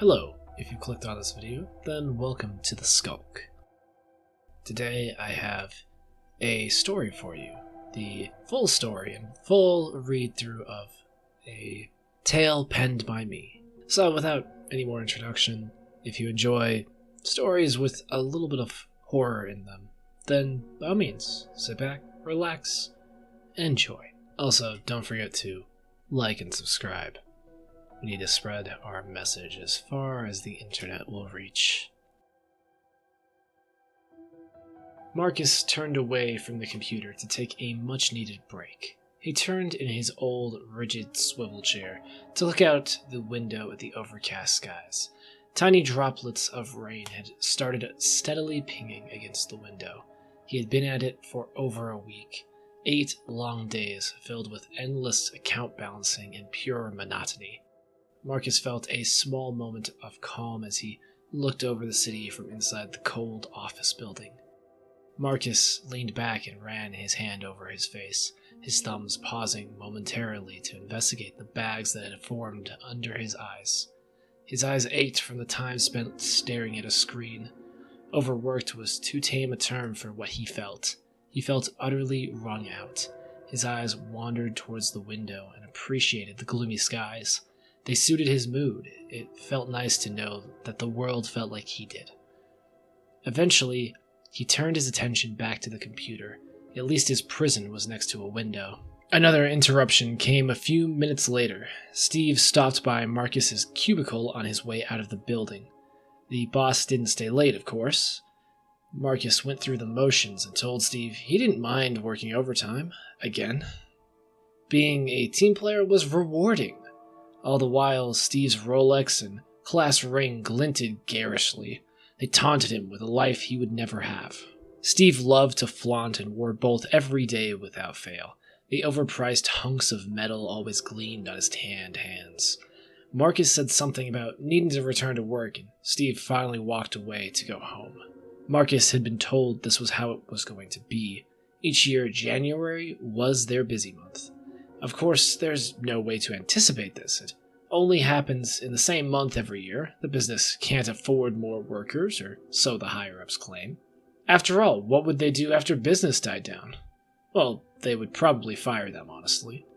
Hello, if you clicked on this video, then welcome to the Skulk. Today I have a story for you, the full story and full read-through of a tale penned by me. So without any more introduction, if you enjoy stories with a little bit of horror in them, then by all means, sit back, relax, and enjoy. Also, don't forget to like and subscribe. We need to spread our message as far as the internet will reach. Marcus turned away from the computer to take a much-needed break. He turned in his old, rigid swivel chair to look out the window at the overcast skies. Tiny droplets of rain had started steadily pinging against the window. He had been at it for over a week. 8 long days filled with endless account balancing and pure monotony. Marcus felt a small moment of calm as he looked over the city from inside the cold office building. Marcus leaned back and ran his hand over his face, his thumbs pausing momentarily to investigate the bags that had formed under his eyes. His eyes ached from the time spent staring at a screen. Overworked was too tame a term for what he felt. He felt utterly wrung out. His eyes wandered towards the window and appreciated the gloomy skies. They suited his mood. It felt nice to know that the world felt like he did. Eventually, he turned his attention back to the computer. At least his prison was next to a window. Another interruption came a few minutes later. Steve stopped by Marcus's cubicle on his way out of the building. The boss didn't stay late, of course. Marcus went through the motions and told Steve he didn't mind working overtime, again. Being a team player was rewarding. All the while, Steve's Rolex and class ring glinted garishly. They taunted him with a life he would never have. Steve loved to flaunt and wore both every day without fail. The overpriced hunks of metal always gleamed on his tanned hands. Marcus said something about needing to return to work, and Steve finally walked away to go home. Marcus had been told this was how it was going to be. Each year, January was their busy month. Of course, there's no way to anticipate this. It only happens in the same month every year. The business can't afford more workers, or so the higher-ups claim. After all, what would they do after business died down? Well, they would probably fire them, honestly.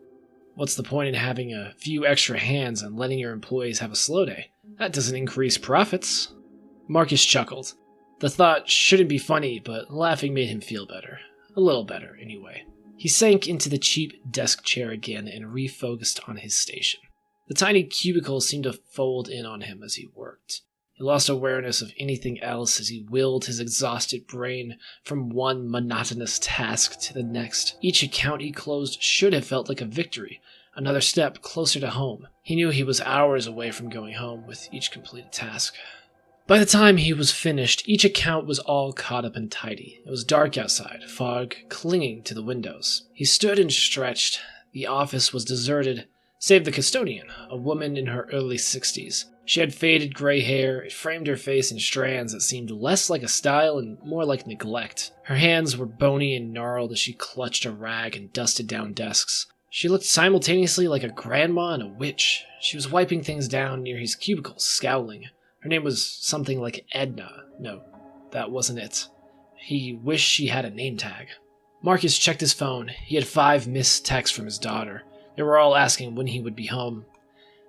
What's the point in having a few extra hands and letting your employees have a slow day? That doesn't increase profits. Marcus chuckled. The thought shouldn't be funny, but laughing made him feel better. A little better, anyway. He sank into the cheap desk chair again and refocused on his station. The tiny cubicle seemed to fold in on him as he worked. He lost awareness of anything else as he willed his exhausted brain from one monotonous task to the next. Each account he closed should have felt like a victory, another step closer to home. He knew he was hours away from going home with each completed task. By the time he was finished, each account was all caught up and tidy. It was dark outside, fog clinging to the windows. He stood and stretched. The office was deserted, save the custodian, a woman in her early 60s. She had faded gray hair. It framed her face in strands that seemed less like a style and more like neglect. Her hands were bony and gnarled as she clutched a rag and dusted down desks. She looked simultaneously like a grandma and a witch. She was wiping things down near his cubicle, scowling. Her name was something like Edna. No, that wasn't it. He wished she had a name tag. Marcus checked his phone. He had 5 missed texts from his daughter. They were all asking when he would be home.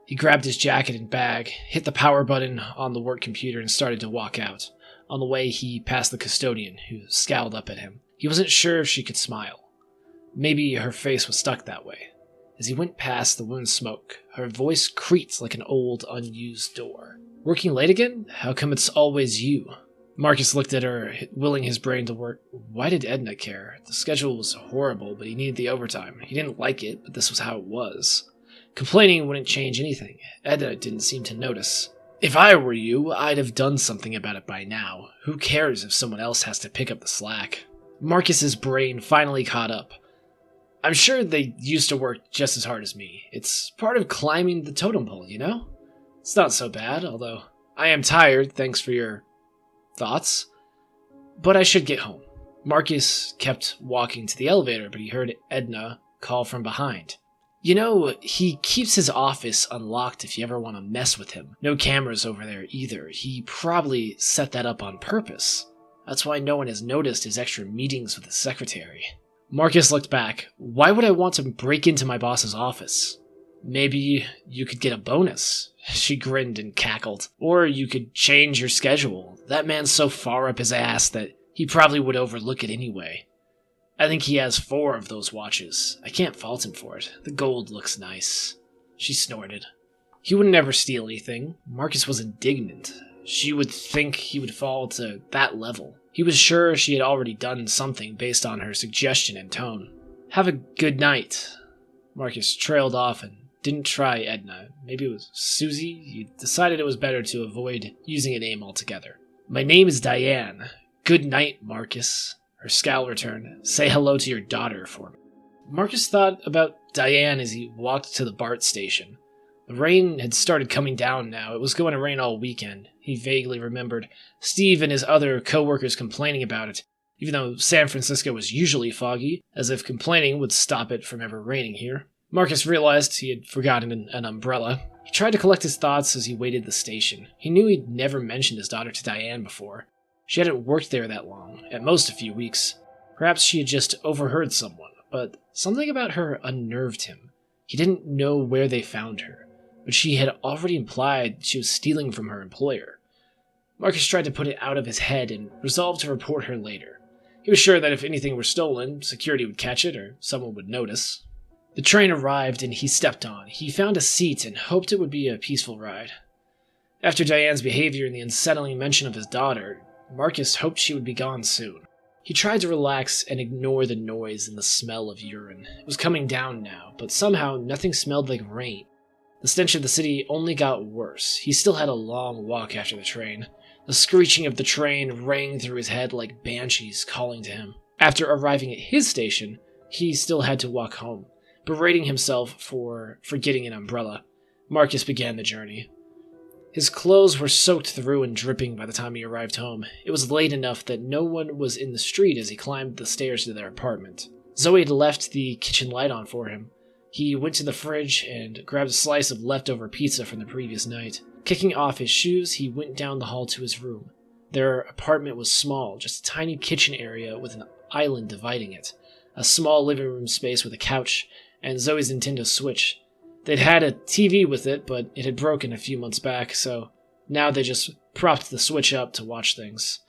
He grabbed his jacket and bag, hit the power button on the work computer, and started to walk out. On the way, he passed the custodian, who scowled up at him. He wasn't sure if she could smile. Maybe her face was stuck that way. As he went past the woman smoke, her voice creaked like an old, unused door. Working late again? How come it's always you? Marcus looked at her, willing his brain to work. Why did Edna care? The schedule was horrible, but he needed the overtime. He didn't like it, but this was how it was. Complaining wouldn't change anything. Edna didn't seem to notice. If I were you, I'd have done something about it by now. Who cares if someone else has to pick up the slack? Marcus's brain finally caught up. I'm sure they used to work just as hard as me. It's part of climbing the totem pole, you know? It's not so bad, although I am tired, thanks for your thoughts. But I should get home. Marcus kept walking to the elevator, but he heard Edna call from behind. You know, he keeps his office unlocked if you ever want to mess with him. No cameras over there either. He probably set that up on purpose. That's why no one has noticed his extra meetings with his secretary. Marcus looked back. Why would I want to break into my boss's office? Maybe you could get a bonus. She grinned and cackled. Or you could change your schedule. That man's so far up his ass that he probably would overlook it anyway. I think he has 4 of those watches. I can't fault him for it. The gold looks nice. She snorted. He would never steal anything. Marcus was indignant. She would think he would fall to that level. He was sure she had already done something based on her suggestion and tone. Have a good night. Marcus trailed off and didn't try Edna. Maybe it was Susie? He decided it was better to avoid using a name altogether. My name is Diane. Good night, Marcus. Her scowl returned. Say hello to your daughter for me. Marcus thought about Diane as he walked to the BART station. The rain had started coming down now. It was going to rain all weekend. He vaguely remembered Steve and his other co-workers complaining about it, even though San Francisco was usually foggy, as if complaining would stop it from ever raining here. Marcus realized he had forgotten an umbrella. He tried to collect his thoughts as he waited at the station. He knew he'd never mentioned his daughter to Diane before. She hadn't worked there that long, at most a few weeks. Perhaps she had just overheard someone, but something about her unnerved him. He didn't know where they found her, but she had already implied she was stealing from her employer. Marcus tried to put it out of his head and resolved to report her later. He was sure that if anything were stolen, security would catch it or someone would notice. The train arrived and he stepped on. He found a seat and hoped it would be a peaceful ride. After Diane's behavior and the unsettling mention of his daughter, Marcus hoped she would be gone soon. He tried to relax and ignore the noise and the smell of urine. It was coming down now, but somehow nothing smelled like rain. The stench of the city only got worse. He still had a long walk after the train. The screeching of the train rang through his head like banshees calling to him. After arriving at his station, he still had to walk home, berating himself for forgetting an umbrella. Marcus began the journey. His clothes were soaked through and dripping by the time he arrived home. It was late enough that no one was in the street as he climbed the stairs to their apartment. Zoe had left the kitchen light on for him. He went to the fridge and grabbed a slice of leftover pizza from the previous night. Kicking off his shoes, he went down the hall to his room. Their apartment was small, just a tiny kitchen area with an island dividing it, a small living room space with a couch, and Zoe's Nintendo Switch. They'd had a TV with it, but it had broken a few months back, so now they just propped the Switch up to watch things.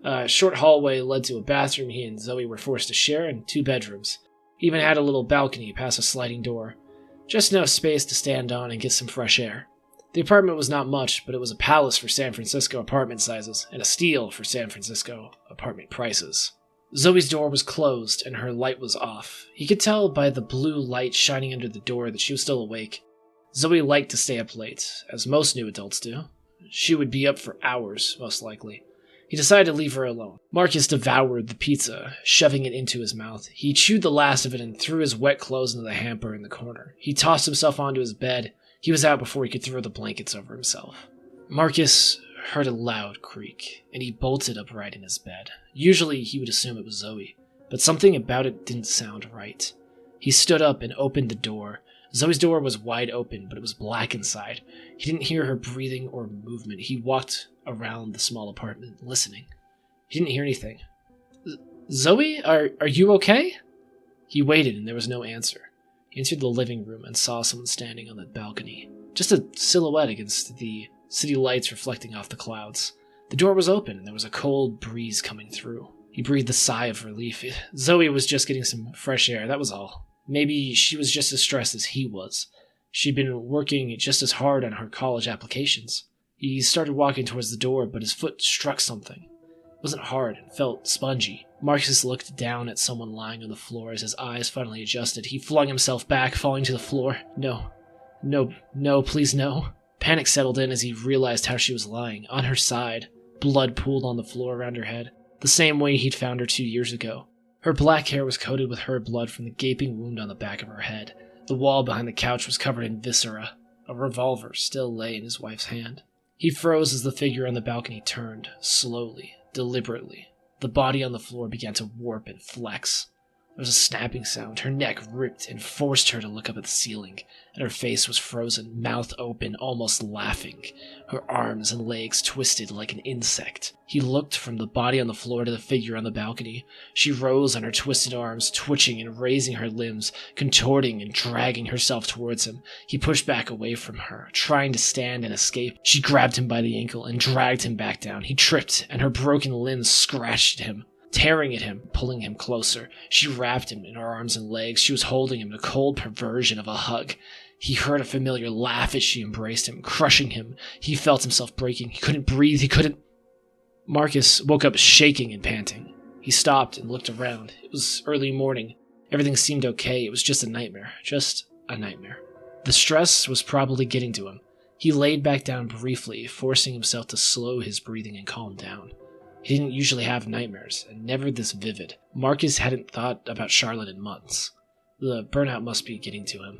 A short hallway led to a bathroom he and Zoe were forced to share, and 2 bedrooms. He even had a little balcony past a sliding door. Just enough space to stand on and get some fresh air. The apartment was not much, but it was a palace for San Francisco apartment sizes, and a steal for San Francisco apartment prices. Zoe's door was closed, and her light was off. He could tell by the blue light shining under the door that she was still awake. Zoe liked to stay up late, as most new adults do. She would be up for hours, most likely. He decided to leave her alone. Marcus devoured the pizza, shoving it into his mouth. He chewed the last of it and threw his wet clothes into the hamper in the corner. He tossed himself onto his bed. He was out before he could throw the blankets over himself. Marcus heard a loud creak, and he bolted upright in his bed. Usually he would assume it was Zoe, but something about it didn't sound right. He stood up and opened the door. Zoe's door was wide open, but it was black inside. He didn't hear her breathing or movement. He walked around the small apartment, listening. He didn't hear anything. Zoe, are you okay? He waited, and there was no answer. He entered the living room and saw someone standing on the balcony, just a silhouette against the city lights reflecting off the clouds. The door was open, and there was a cold breeze coming through. He breathed a sigh of relief. Zoe was just getting some fresh air, that was all. Maybe she was just as stressed as he was. She'd been working just as hard on her college applications. He started walking towards the door, but his foot struck something. It wasn't hard, it felt spongy. Marcus looked down at someone lying on the floor as his eyes finally adjusted. He flung himself back, falling to the floor. No, please no. Panic settled in as he realized how she was lying, on her side. Blood pooled on the floor around her head, the same way he'd found her 2 years ago. Her black hair was coated with her blood from the gaping wound on the back of her head. The wall behind the couch was covered in viscera. A revolver still lay in his wife's hand. He froze as the figure on the balcony turned, slowly, deliberately. The body on the floor began to warp and flex. There was a snapping sound. Her neck ripped and forced her to look up at the ceiling, and her face was frozen, mouth open, almost laughing. Her arms and legs twisted like an insect. He looked from the body on the floor to the figure on the balcony. She rose on her twisted arms, twitching and raising her limbs, contorting and dragging herself towards him. He pushed back away from her, trying to stand and escape. She grabbed him by the ankle and dragged him back down. He tripped, and her broken limbs scratched at him, tearing at him, pulling him closer. She wrapped him in her arms and legs. She was holding him in a cold perversion of a hug. He heard a familiar laugh as she embraced him, crushing him. He felt himself breaking. He couldn't breathe. He couldn't... Marcus woke up shaking and panting. He stopped and looked around. It was early morning. Everything seemed okay. It was just a nightmare. Just a nightmare. The stress was probably getting to him. He laid back down briefly, forcing himself to slow his breathing and calm down. He didn't usually have nightmares, and never this vivid. Marcus hadn't thought about Charlotte in months. The burnout must be getting to him.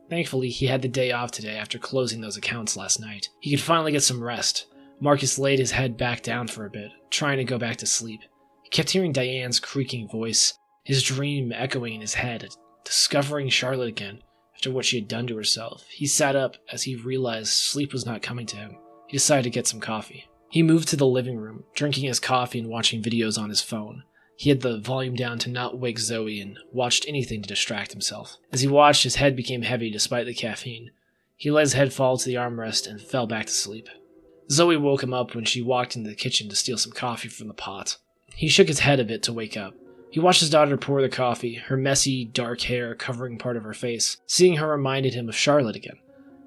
Thankfully, he had the day off today after closing those accounts last night. He could finally get some rest. Marcus laid his head back down for a bit, trying to go back to sleep. He kept hearing Diane's creaking voice, his dream echoing in his head, discovering Charlotte again after what she had done to herself. He sat up as he realized sleep was not coming to him. He decided to get some coffee. He moved to the living room, drinking his coffee and watching videos on his phone. He had the volume down to not wake Zoe and watched anything to distract himself. As he watched, his head became heavy despite the caffeine. He let his head fall to the armrest and fell back to sleep. Zoe woke him up when she walked into the kitchen to steal some coffee from the pot. He shook his head a bit to wake up. He watched his daughter pour the coffee, her messy, dark hair covering part of her face. Seeing her reminded him of Charlotte again.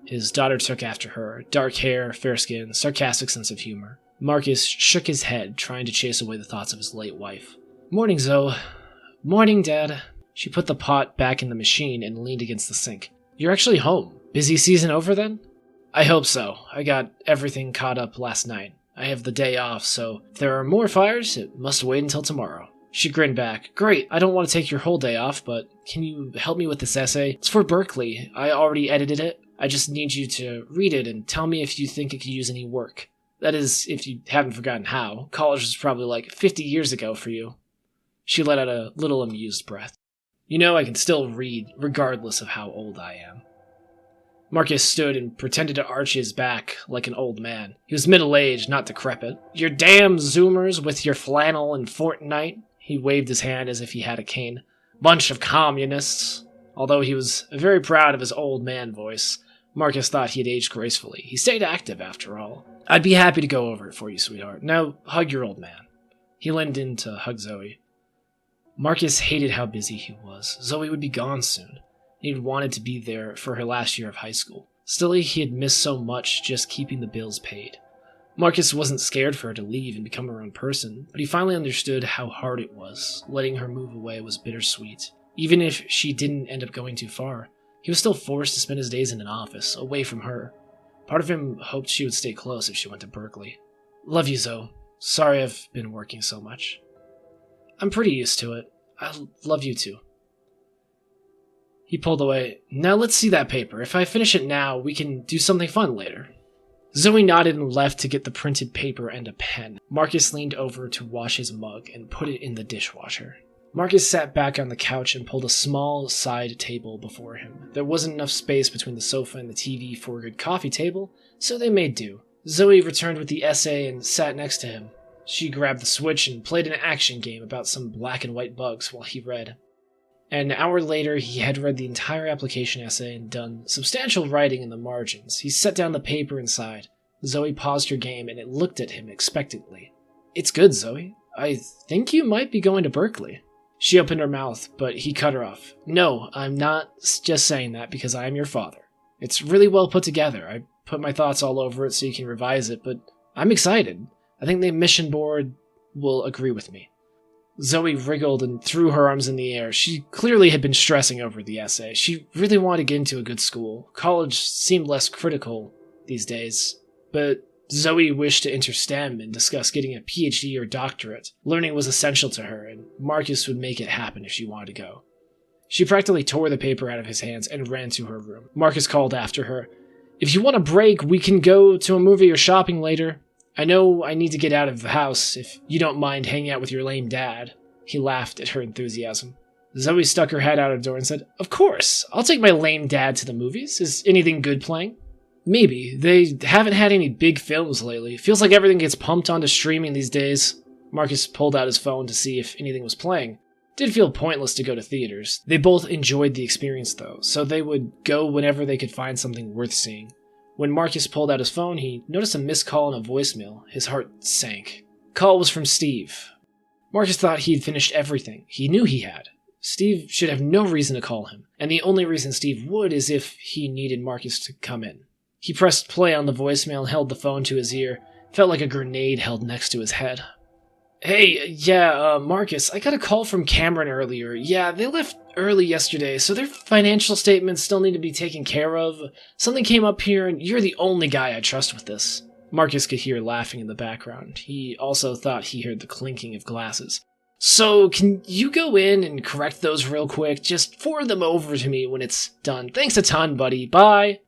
His daughter took after her, dark hair, fair skin, sarcastic sense of humor. Marcus shook his head, trying to chase away the thoughts of his late wife. "Morning, Zoe." "Morning, Dad." She put the pot back in the machine and leaned against the sink. "You're actually home. Busy season over then?" "I hope so. I got everything caught up last night. I have the day off, so if there are more fires, it must wait until tomorrow." She grinned back. "Great, I don't want to take your whole day off, but can you help me with this essay? It's for Berkeley. I already edited it. I just need you to read it and tell me if you think it could use any work. That is, if you haven't forgotten how. College was probably like 50 years ago for you." She let out a little amused breath. "You know I can still read, regardless of how old I am." Marcus stood and pretended to arch his back like an old man. He was middle-aged, not decrepit. "Your damn Zoomers with your flannel and Fortnite." He waved his hand as if he had a cane. "Bunch of communists." Although he was very proud of his old man voice, Marcus thought he had aged gracefully. He stayed active, after all. "I'd be happy to go over it for you, sweetheart. Now, hug your old man." He leaned in to hug Zoe. Marcus hated how busy he was. Zoe would be gone soon. He'd wanted to be there for her last year of high school. Still, he had missed so much just keeping the bills paid. Marcus wasn't scared for her to leave and become her own person, but he finally understood how hard it was. Letting her move away was bittersweet. Even if she didn't end up going too far, he was still forced to spend his days in an office, away from her. Part of him hoped she would stay close if she went to Berkeley. "Love you, Zoe. Sorry I've been working so much." "I'm pretty used to it. I love you too." He pulled away. "Now let's see that paper. If I finish it now, we can do something fun later." Zoe nodded and left to get the printed paper and a pen. Marcus leaned over to wash his mug and put it in the dishwasher. Marcus sat back on the couch and pulled a small side table before him. There wasn't enough space between the sofa and the TV for a good coffee table, so they made do. Zoe returned with the essay and sat next to him. She grabbed the Switch and played an action game about some black and white bugs while he read. An hour later, he had read the entire application essay and done substantial writing in the margins. He set down the paper and sighed. Zoe paused her game and it looked at him expectantly. "It's good, Zoe. I think you might be going to Berkeley." She opened her mouth, but he cut her off. "No, I'm not just saying that because I am your father. It's really well put together. I put my thoughts all over it so you can revise it, but I'm excited. I think the mission board will agree with me." Zoe wriggled and threw her arms in the air. She clearly had been stressing over the essay. She really wanted to get into a good school. College seemed less critical these days. But Zoe wished to enter STEM and discuss getting a PhD or doctorate. Learning was essential to her, and Marcus would make it happen if she wanted to go. She practically tore the paper out of his hands and ran to her room. Marcus called after her. "If you want a break, we can go to a movie or shopping later. I know I need to get out of the house if you don't mind hanging out with your lame dad." He laughed at her enthusiasm. Zoe stuck her head out of the door and said, "Of course, I'll take my lame dad to the movies. Is anything good playing?" "Maybe. They haven't had any big films lately. Feels like everything gets pumped onto streaming these days." Marcus pulled out his phone to see if anything was playing. Did feel pointless to go to theaters. They both enjoyed the experience though, so they would go whenever they could find something worth seeing. When Marcus pulled out his phone, he noticed a missed call and a voicemail. His heart sank. Call was from Steve. Marcus thought he'd finished everything. He knew he had. Steve should have no reason to call him, and the only reason Steve would is if he needed Marcus to come in. He pressed play on the voicemail and held the phone to his ear. Felt like a grenade held next to his head. "Hey, yeah, Marcus, I got a call from Cameron earlier. Yeah, they left early yesterday, so their financial statements still need to be taken care of. Something came up here, and you're the only guy I trust with this." Marcus could hear laughing in the background. He also thought he heard the clinking of glasses. "So, can you go in and correct those real quick? Just forward them over to me when it's done. Thanks a ton, buddy. Bye."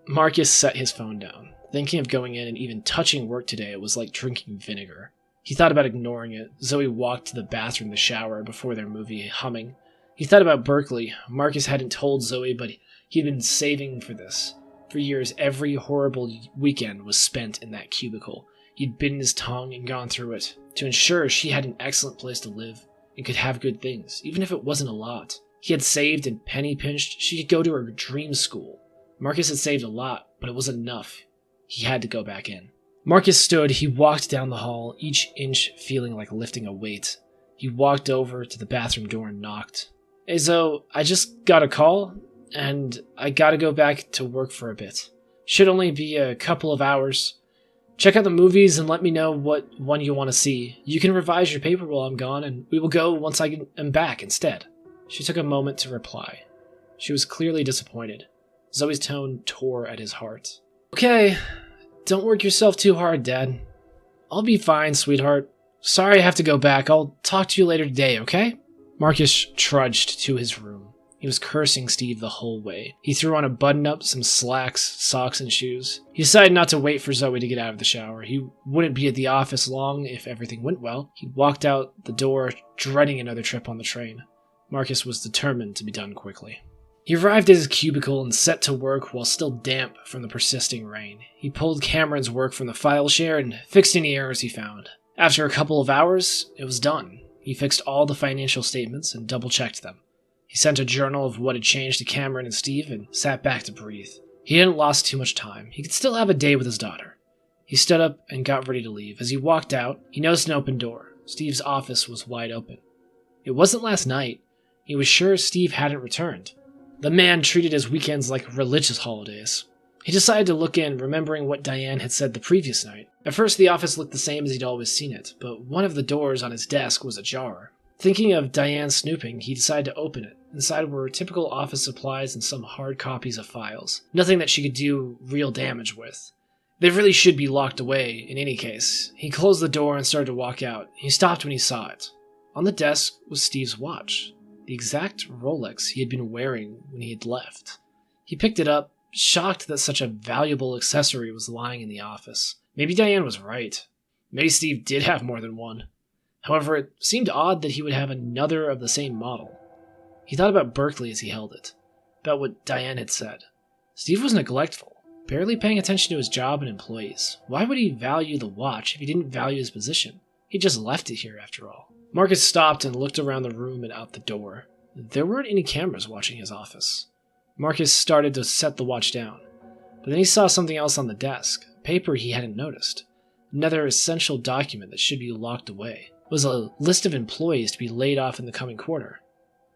Marcus set his phone down. Thinking of going in and even touching work today was like drinking vinegar. He thought about ignoring it. Zoe walked to the bathroom to shower before their movie, humming. He thought about Berkeley. Marcus hadn't told Zoe, but he'd been saving for this. For years, every horrible weekend was spent in that cubicle. He'd bitten his tongue and gone through it, to ensure she had an excellent place to live and could have good things, even if it wasn't a lot. He had saved and penny-pinched. She could go to her dream school. Marcus had saved a lot, but it wasn't enough. He had to go back in. Marcus stood. He walked down the hall, each inch feeling like lifting a weight. He walked over to the bathroom door and knocked. "Hey, Zoe, I just got a call, and I gotta go back to work for a bit. Should only be a couple of hours. Check out the movies and let me know what one you want to see. You can revise your paper while I'm gone, and we will go once I am back instead." She took a moment to reply. She was clearly disappointed. Zoe's tone tore at his heart. "Okay. Don't work yourself too hard, Dad. I'll be fine, sweetheart. Sorry I have to go back. I'll talk to you later today, okay?" Marcus trudged to his room. He was cursing Steve the whole way. He threw on a button-up, some slacks, socks, and shoes. He decided not to wait for Zoe to get out of the shower. He wouldn't be at the office long if everything went well. He walked out the door, dreading another trip on the train. Marcus was determined to be done quickly. He arrived at his cubicle and set to work while still damp from the persisting rain. He pulled Cameron's work from the file share and fixed any errors he found. After a couple of hours, it was done. He fixed all the financial statements and double-checked them. He sent a journal of what had changed to Cameron and Steve and sat back to breathe. He hadn't lost too much time. He could still have a day with his daughter. He stood up and got ready to leave. As he walked out, he noticed an open door. Steve's office was wide open. It wasn't last night. He was sure Steve hadn't returned. The man treated his weekends like religious holidays. He decided to look in, remembering what Diane had said the previous night. At first, the office looked the same as he'd always seen it, but one of the doors on his desk was ajar. Thinking of Diane snooping, he decided to open it. Inside were typical office supplies and some hard copies of files. Nothing that she could do real damage with. They really should be locked away, in any case. He closed the door and started to walk out. He stopped when he saw it. On the desk was Steve's watch. The exact Rolex he had been wearing when he had left. He picked it up, shocked that such a valuable accessory was lying in the office. Maybe Diane was right. Maybe Steve did have more than one. However, it seemed odd that he would have another of the same model. He thought about Berkeley as he held it, about what Diane had said. Steve was neglectful, barely paying attention to his job and employees. Why would he value the watch if he didn't value his position? He just left it here after all. Marcus stopped and looked around the room and out the door. There weren't any cameras watching his office. Marcus started to set the watch down, but then he saw something else on the desk, paper he hadn't noticed. Another essential document that should be locked away. It was a list of employees to be laid off in the coming quarter.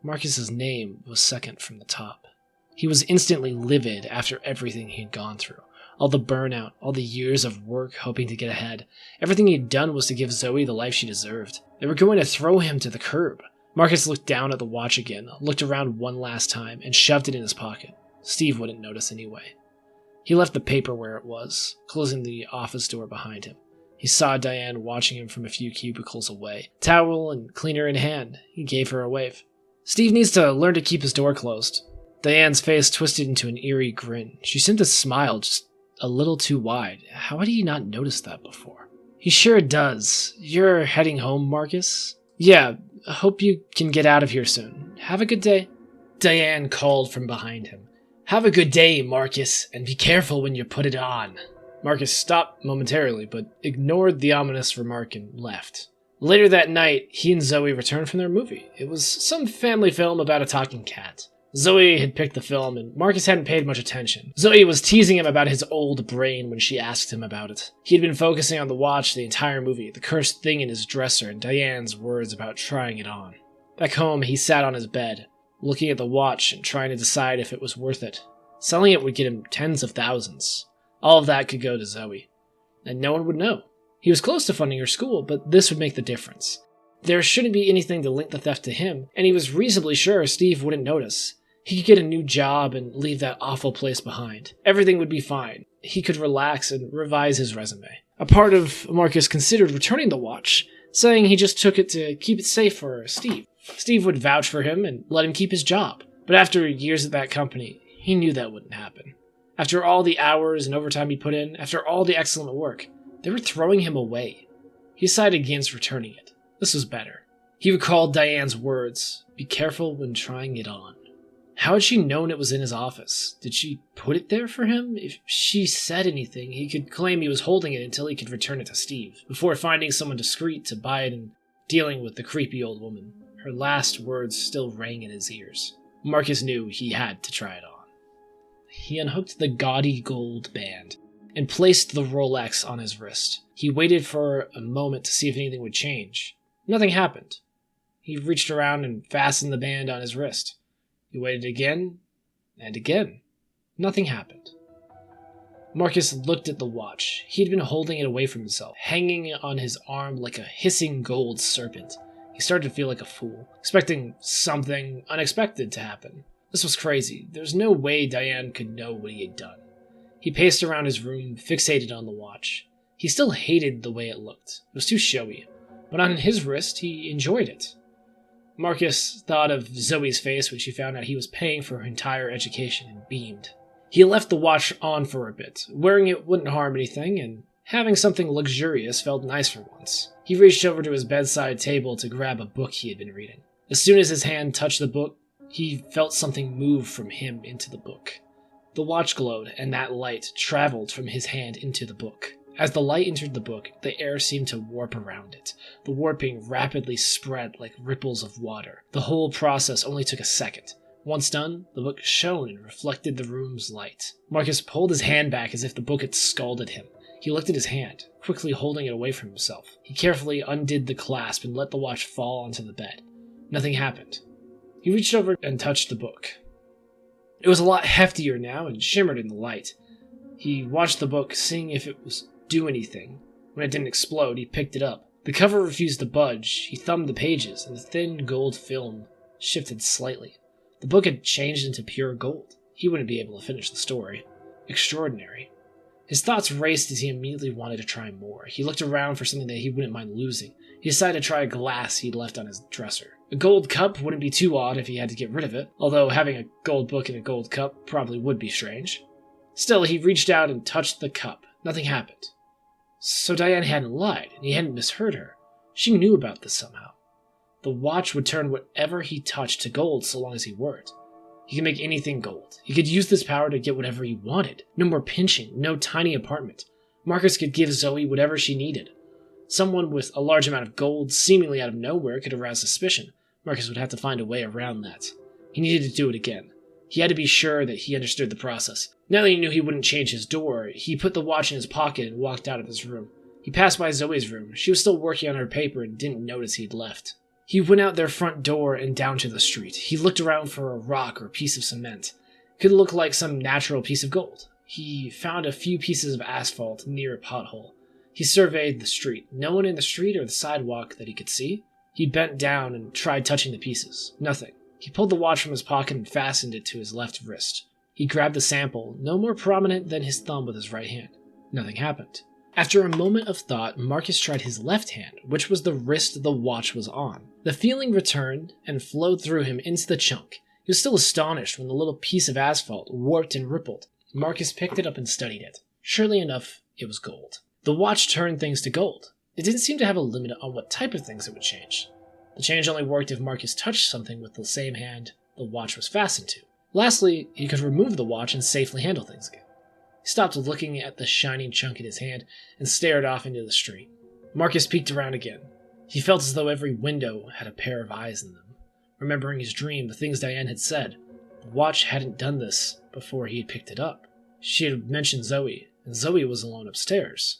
Marcus's name was second from the top. He was instantly livid after everything he had gone through. All the burnout, all the years of work hoping to get ahead. Everything he had done was to give Zoe the life she deserved. They were going to throw him to the curb. Marcus looked down at the watch again, looked around one last time, and shoved it in his pocket. Steve wouldn't notice anyway. He left the paper where it was, closing the office door behind him. He saw Diane watching him from a few cubicles away. Towel and cleaner in hand, he gave her a wave. Steve needs to learn to keep his door closed. Diane's face twisted into an eerie grin. She seemed to smile just a little too wide. How had he not noticed that before? He sure does. You're heading home, Marcus? Yeah, hope you can get out of here soon. Have a good day." Diane called from behind him. "Have a good day, Marcus, and be careful when you put it on." Marcus stopped momentarily, but ignored the ominous remark and left. Later that night, he and Zoe returned from their movie. It was some family film about a talking cat. Zoe had picked the film, and Marcus hadn't paid much attention. Zoe was teasing him about his old brain when she asked him about it. He had been focusing on the watch the entire movie, the cursed thing in his dresser, and Diane's words about trying it on. Back home, he sat on his bed, looking at the watch and trying to decide if it was worth it. Selling it would get him tens of thousands. All of that could go to Zoe, and no one would know. He was close to funding her school, but this would make the difference. There shouldn't be anything to link the theft to him, and he was reasonably sure Steve wouldn't notice. He could get a new job and leave that awful place behind. Everything would be fine. He could relax and revise his resume. A part of Marcus considered returning the watch, saying he just took it to keep it safe for Steve. Steve would vouch for him and let him keep his job. But after years at that company, he knew that wouldn't happen. After all the hours and overtime he put in, after all the excellent work, they were throwing him away. He decided against returning it. This was better. He recalled Diane's words, "Be careful when trying it on." How had she known it was in his office? Did she put it there for him? If she said anything, he could claim he was holding it until he could return it to Steve, before finding someone discreet to buy it and dealing with the creepy old woman. Her last words still rang in his ears. Marcus knew he had to try it on. He unhooked the gaudy gold band and placed the Rolex on his wrist. He waited for a moment to see if anything would change. Nothing happened. He reached around and fastened the band on his wrist. He waited again, and again. Nothing happened. Marcus looked at the watch. He had been holding it away from himself, hanging on his arm like a hissing gold serpent. He started to feel like a fool, expecting something unexpected to happen. This was crazy. There's no way Diane could know what he had done. He paced around his room, fixated on the watch. He still hated the way it looked. It was too showy. But on his wrist, he enjoyed it. Marcus thought of Zoe's face when she found out he was paying for her entire education and beamed. He left the watch on for a bit. Wearing it wouldn't harm anything, and having something luxurious felt nice for once. He reached over to his bedside table to grab a book he had been reading. As soon as his hand touched the book, he felt something move from him into the book. The watch glowed, and that light traveled from his hand into the book. As the light entered the book, the air seemed to warp around it. The warping rapidly spread like ripples of water. The whole process only took a second. Once done, the book shone and reflected the room's light. Marcus pulled his hand back as if the book had scalded him. He looked at his hand, quickly holding it away from himself. He carefully undid the clasp and let the watch fall onto the bed. Nothing happened. He reached over and touched the book. It was a lot heftier now and shimmered in the light. He watched the book, seeing if it was do anything. When it didn't explode, he picked it up. The cover refused to budge. He thumbed the pages, and the thin gold film shifted slightly. The book had changed into pure gold. He wouldn't be able to finish the story. Extraordinary. His thoughts raced as he immediately wanted to try more. He looked around for something that he wouldn't mind losing. He decided to try a glass he'd left on his dresser. A gold cup wouldn't be too odd if he had to get rid of it, although having a gold book in a gold cup probably would be strange. Still, he reached out and touched the cup. Nothing happened. So Diane hadn't lied, and he hadn't misheard her. She knew about this somehow. The watch would turn whatever he touched to gold so long as he worked. He could make anything gold. He could use this power to get whatever he wanted. No more pinching, no tiny apartment. Marcus could give Zoe whatever she needed. Someone with a large amount of gold, seemingly out of nowhere, could arouse suspicion. Marcus would have to find a way around that. He needed to do it again. He had to be sure that he understood the process. Now that he knew he wouldn't change his door, he put the watch in his pocket and walked out of his room. He passed by Zoe's room. She was still working on her paper and didn't notice he'd left. He went out their front door and down to the street. He looked around for a rock or piece of cement. It could look like some natural piece of gold. He found a few pieces of asphalt near a pothole. He surveyed the street. No one in the street or the sidewalk that he could see. He bent down and tried touching the pieces. Nothing. He pulled the watch from his pocket and fastened it to his left wrist. He grabbed the sample, no more prominent than his thumb with his right hand. Nothing happened. After a moment of thought, Marcus tried his left hand, which was the wrist the watch was on. The feeling returned and flowed through him into the chunk. He was still astonished when the little piece of asphalt warped and rippled. Marcus picked it up and studied it. Surely enough, it was gold. The watch turned things to gold. It didn't seem to have a limit on what type of things it would change. The change only worked if Marcus touched something with the same hand the watch was fastened to. Lastly, he could remove the watch and safely handle things again. He stopped looking at the shining chunk in his hand and stared off into the street. Marcus peeked around again. He felt as though every window had a pair of eyes in them. Remembering his dream, the things Diane had said, the watch hadn't done this before he had picked it up. She had mentioned Zoe, and Zoe was alone upstairs.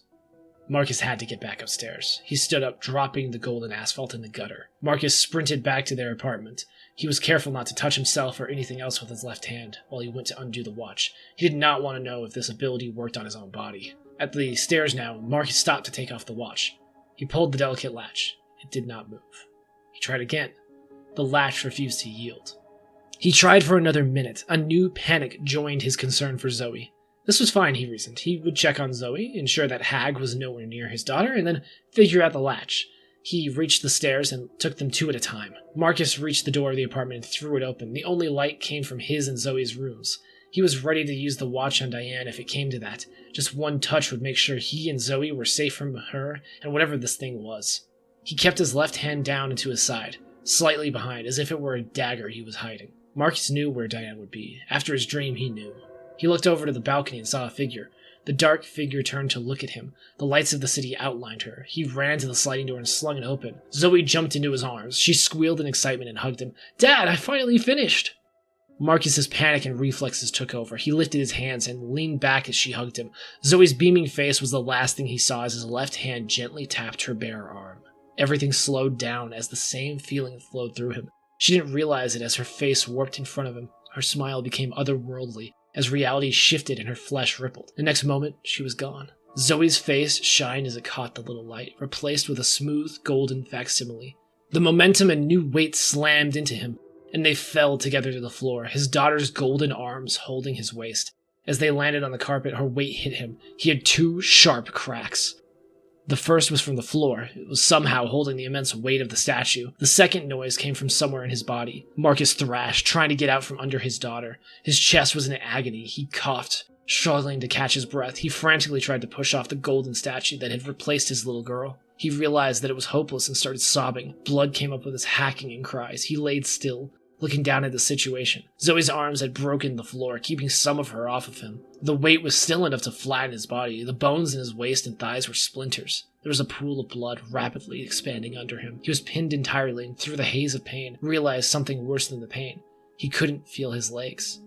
Marcus had to get back upstairs. He stood up, dropping the golden asphalt in the gutter. Marcus sprinted back to their apartment. He was careful not to touch himself or anything else with his left hand while he went to undo the watch. He did not want to know if this ability worked on his own body. At the stairs now, Marcus stopped to take off the watch. He pulled the delicate latch. It did not move. He tried again. The latch refused to yield. He tried for another minute. A new panic joined his concern for Zoe. This was fine, he reasoned. He would check on Zoe, ensure that Hag was nowhere near his daughter, and then figure out the latch. He reached the stairs and took them two at a time. Marcus reached the door of the apartment and threw it open. The only light came from his and Zoe's rooms. He was ready to use the watch on Diane if it came to that. Just one touch would make sure he and Zoe were safe from her and whatever this thing was. He kept his left hand down and to his side, slightly behind, as if it were a dagger he was hiding. Marcus knew where Diane would be. After his dream, he knew. He looked over to the balcony and saw a figure. The dark figure turned to look at him. The lights of the city outlined her. He ran to the sliding door and slung it open. Zoe jumped into his arms. She squealed in excitement and hugged him. "Dad, I finally finished!" Marcus's panic and reflexes took over. He lifted his hands and leaned back as she hugged him. Zoe's beaming face was the last thing he saw as his left hand gently tapped her bare arm. Everything slowed down as the same feeling flowed through him. She didn't realize it as her face warped in front of him. Her smile became otherworldly as reality shifted and her flesh rippled. The next moment, she was gone. Zoe's face shined as it caught the little light, replaced with a smooth, golden facsimile. The momentum and new weight slammed into him, and they fell together to the floor, his daughter's golden arms holding his waist. As they landed on the carpet, her weight hit him. He had two sharp cracks. The first was from the floor. It was somehow holding the immense weight of the statue. The second noise came from somewhere in his body. Marcus thrashed, trying to get out from under his daughter. His chest was in agony. He coughed, struggling to catch his breath. He frantically tried to push off the golden statue that had replaced his little girl. He realized that it was hopeless and started sobbing. Blood came up with his hacking and cries. He laid still, looking down at the situation. Zoe's arms had broken the floor, keeping some of her off of him. The weight was still enough to flatten his body. The bones in his waist and thighs were splinters. There was a pool of blood rapidly expanding under him. He was pinned entirely, and through the haze of pain, realized something worse than the pain. He couldn't feel his legs.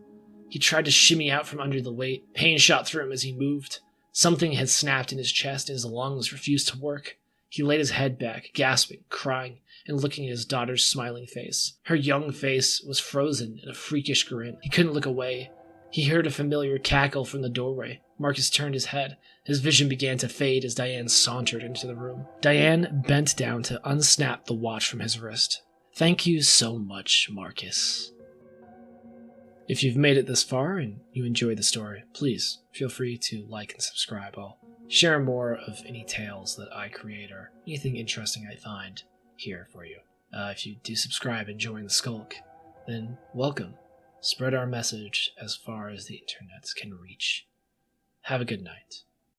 He tried to shimmy out from under the weight. Pain shot through him as he moved. Something had snapped in his chest, and his lungs refused to work. He laid his head back, gasping, crying, and looking at his daughter's smiling face. Her young face was frozen in a freakish grin. He couldn't look away. He heard a familiar cackle from the doorway. Marcus turned his head. His vision began to fade as Diane sauntered into the room. Diane bent down to unsnap the watch from his wrist. "Thank you so much, Marcus." If you've made it this far and you enjoyed the story, please feel free to like and subscribe. I'll share more of any tales that I create or anything interesting I find here for you. If you do subscribe and join the Skulk, then welcome. Spread our message as far as the internet can reach. Have a good night.